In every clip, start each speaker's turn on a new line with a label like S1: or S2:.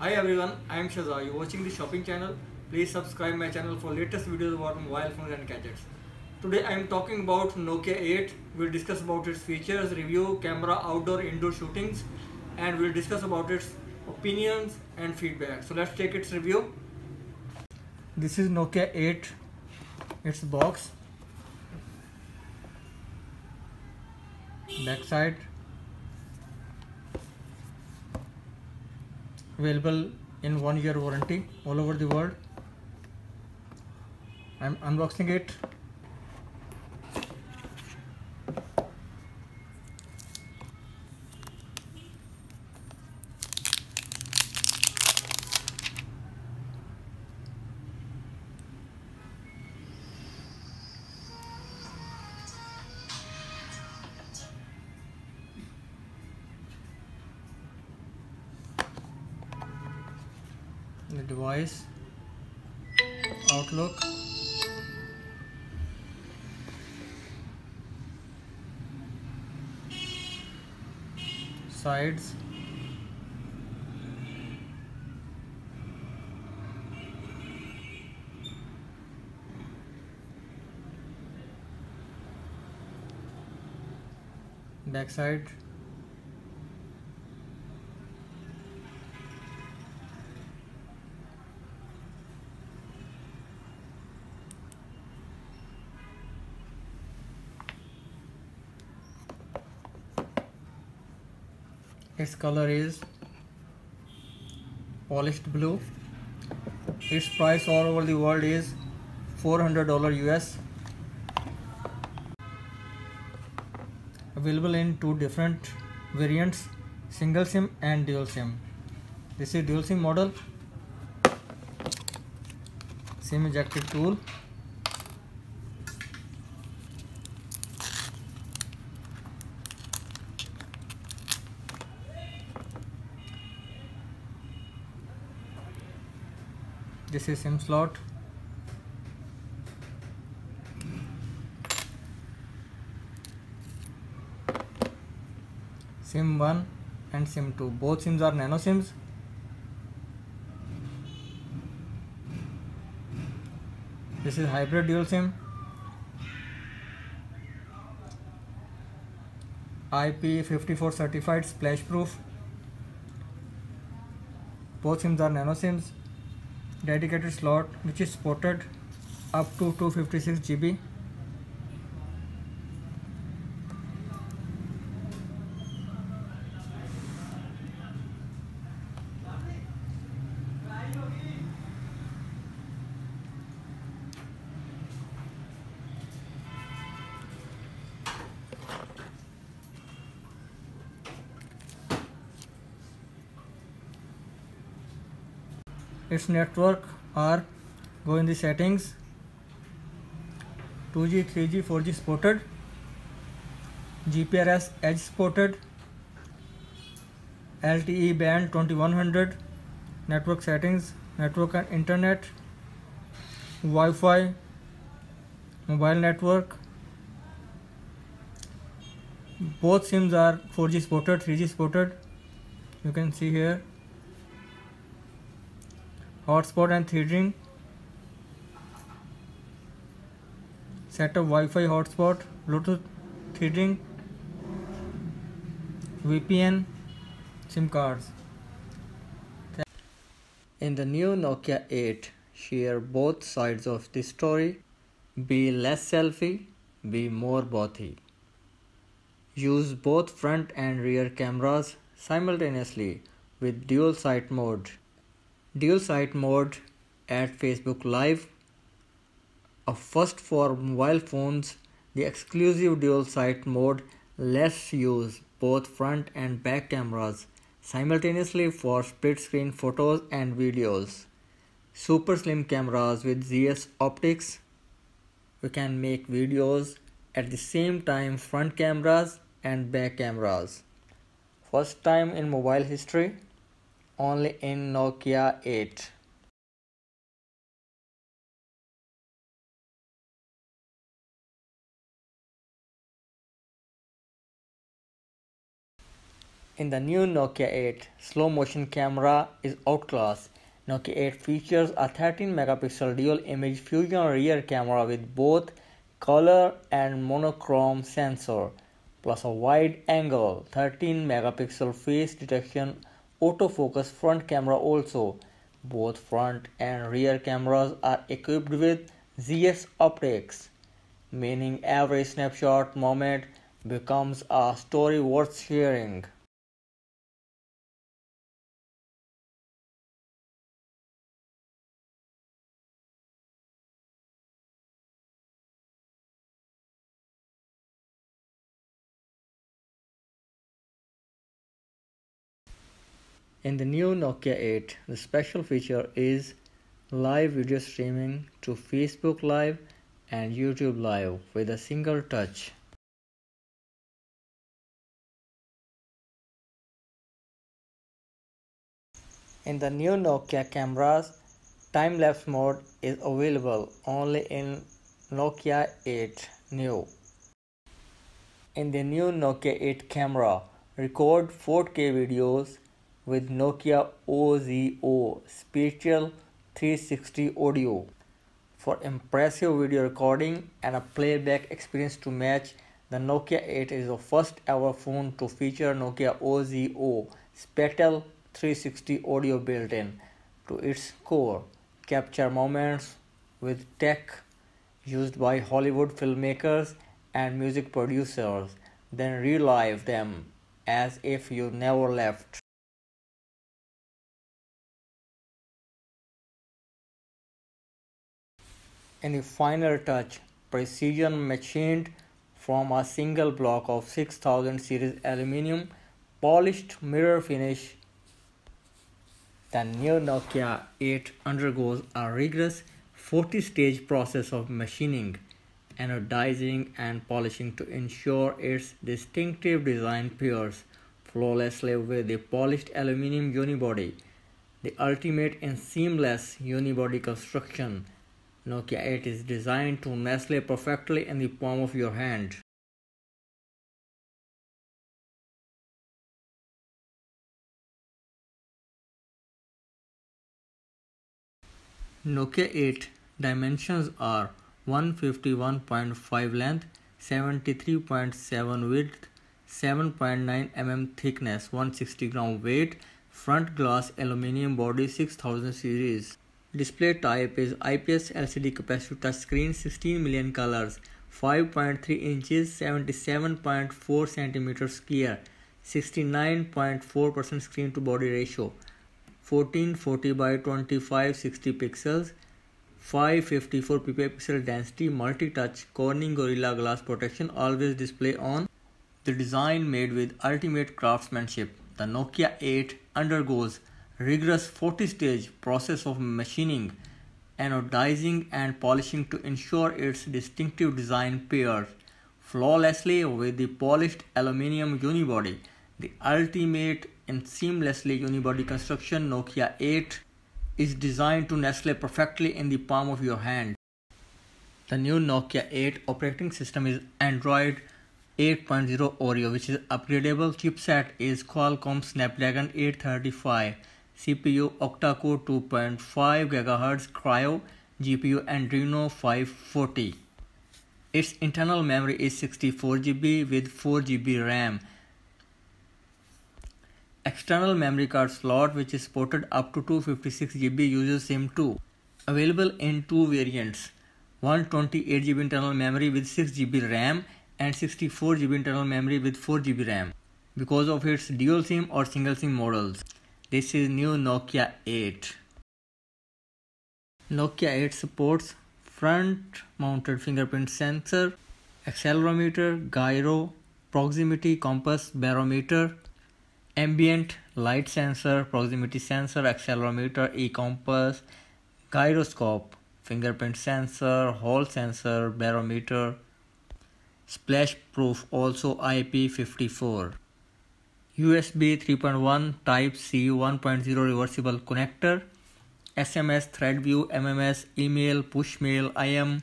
S1: Hi everyone, I am Shaza. You are watching the shopping channel. Please subscribe my channel for latest videos about mobile phones and gadgets. Today I am talking about Nokia 8. We'll discuss about its features, review, camera, outdoor, indoor shootings, and we'll discuss about its opinions and feedback. So let's take its review. This is Nokia 8, its box. Back side. Available in 1 year warranty all over the world. I'm unboxing it. The device, outlook, sides, back side, its color is polished blue. Its price all over the world is $400 US. Available in two different variants, single SIM and dual SIM. This is dual SIM model. SIM ejector tool. This is SIM slot. SIM 1 and SIM 2. Both SIMs are nano SIMs. This is hybrid dual SIM. IP54 certified, splash proof. Both SIMs are nano SIMs. Dedicated slot which is supported up to 256 GB. Its network are, go in the settings, 2G, 3G, 4G supported, GPRS edge supported, LTE band 2100, network settings, network and internet, Wi-Fi, mobile network. Both SIMs are 4G supported, 3G supported. You can see here. Hotspot and threading. Set up Wi-Fi hotspot, Bluetooth threading, VPN, SIM cards. In the new Nokia 8, share both sides of the story. Be less selfie, be more bothy. Use both front and rear cameras simultaneously with dual sight mode. Dual sight mode at Facebook Live, a first for mobile phones. The exclusive dual sight mode lets use both front and back cameras simultaneously for split screen photos and videos. Super slim cameras with ZS optics. We can make videos at the same time, front cameras and back cameras. First time in mobile history, only in Nokia 8. In the new Nokia 8, slow motion camera is outclassed. Nokia 8 features a 13 megapixel dual image fusion rear camera with both color and monochrome sensor, plus a wide angle 13 megapixel face detection autofocus front camera also. Both front and rear cameras are equipped with ZS optics, meaning every snapshot moment becomes a story worth sharing. In the new Nokia 8, the special feature is live video streaming to Facebook Live and YouTube Live with a single touch. In the new Nokia cameras, time-lapse mode is available only in Nokia 8 Neo. In the new Nokia 8 camera, record 4K videos with Nokia OZO Spatial 360 audio for impressive video recording and a playback experience to match. The Nokia 8 is the first ever phone to feature Nokia OZO Spatial 360 audio built in to its core. Capture moments with tech used by Hollywood filmmakers and music producers, then relive them as if you never left. In the final touch, precision machined from a single block of 6000 series aluminum polished mirror finish. The new Nokia 8 undergoes a rigorous 40-stage process of machining, anodizing and polishing to ensure its distinctive design pairs flawlessly with the polished aluminum unibody, the ultimate in seamless unibody construction. Nokia 8 is designed to nestle perfectly in the palm of your hand. Nokia 8 dimensions are 151.5 length, 73.7 width, 7.9 mm thickness, 160 gram weight, front glass aluminum body 6000 series. Display type is IPS LCD capacitive touchscreen, 16 million colors, 5.3 inches, 77.4 centimeters clear, 69.4% screen to body ratio, 1440 by 2560 pixels, 554 pixel density, multi-touch, Corning Gorilla Glass protection, always display on. The design made with ultimate craftsmanship. The Nokia 8 undergoes rigorous 40-stage process of machining, anodizing and polishing to ensure its distinctive design pairs flawlessly with the polished aluminum unibody. The ultimate in seamlessly unibody construction, Nokia 8 is designed to nestle perfectly in the palm of your hand. The new Nokia 8 operating system is Android 8.0 Oreo, which is upgradable. Chipset is Qualcomm Snapdragon 835, CPU octa-core 2.5 GHz Cryo, GPU Adreno 540. Its internal memory is 64 GB with 4 GB RAM. External memory card slot, which is supported up to 256 GB, uses SIM2. Available in two variants: 128 GB internal memory with 6 GB RAM and 64 GB internal memory with 4 GB RAM because of its dual SIM or single SIM models. This is new Nokia 8. Nokia 8 supports front mounted fingerprint sensor, accelerometer, gyro, proximity compass, barometer, ambient light sensor, proximity sensor, accelerometer, e-compass, gyroscope, fingerprint sensor, hall sensor, barometer, splash proof, also IP54. USB 3.1 Type C 1.0 reversible connector, SMS, ThreadView, MMS, email, push mail, IM,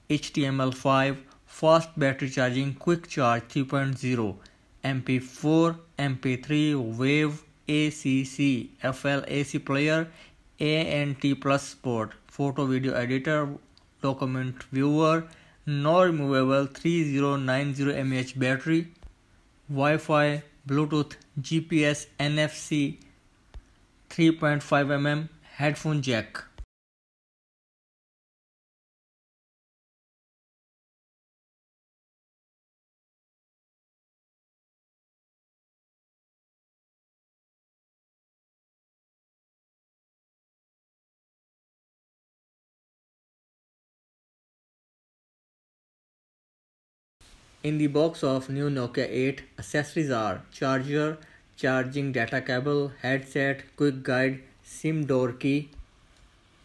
S1: HTML5, fast battery charging, quick charge 3.0, MP4, MP3, Wave, ACC, FLAC player, ANT plus support, photo video editor, document viewer, no removable 3090 mAh battery, Wi-Fi, Bluetooth, GPS, NFC, 3.5 mm headphone jack. In the box of new Nokia 8, accessories are charger, charging data cable, headset, quick guide, SIM door key,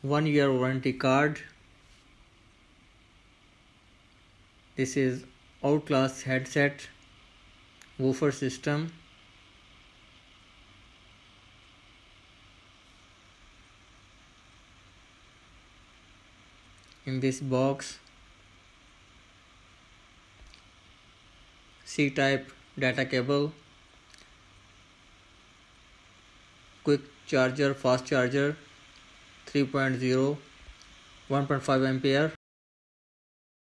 S1: 1 year warranty card. This is Outlast headset, woofer system. In this box, C-type data cable, quick charger, fast charger, 3.0, 1.5 ampere,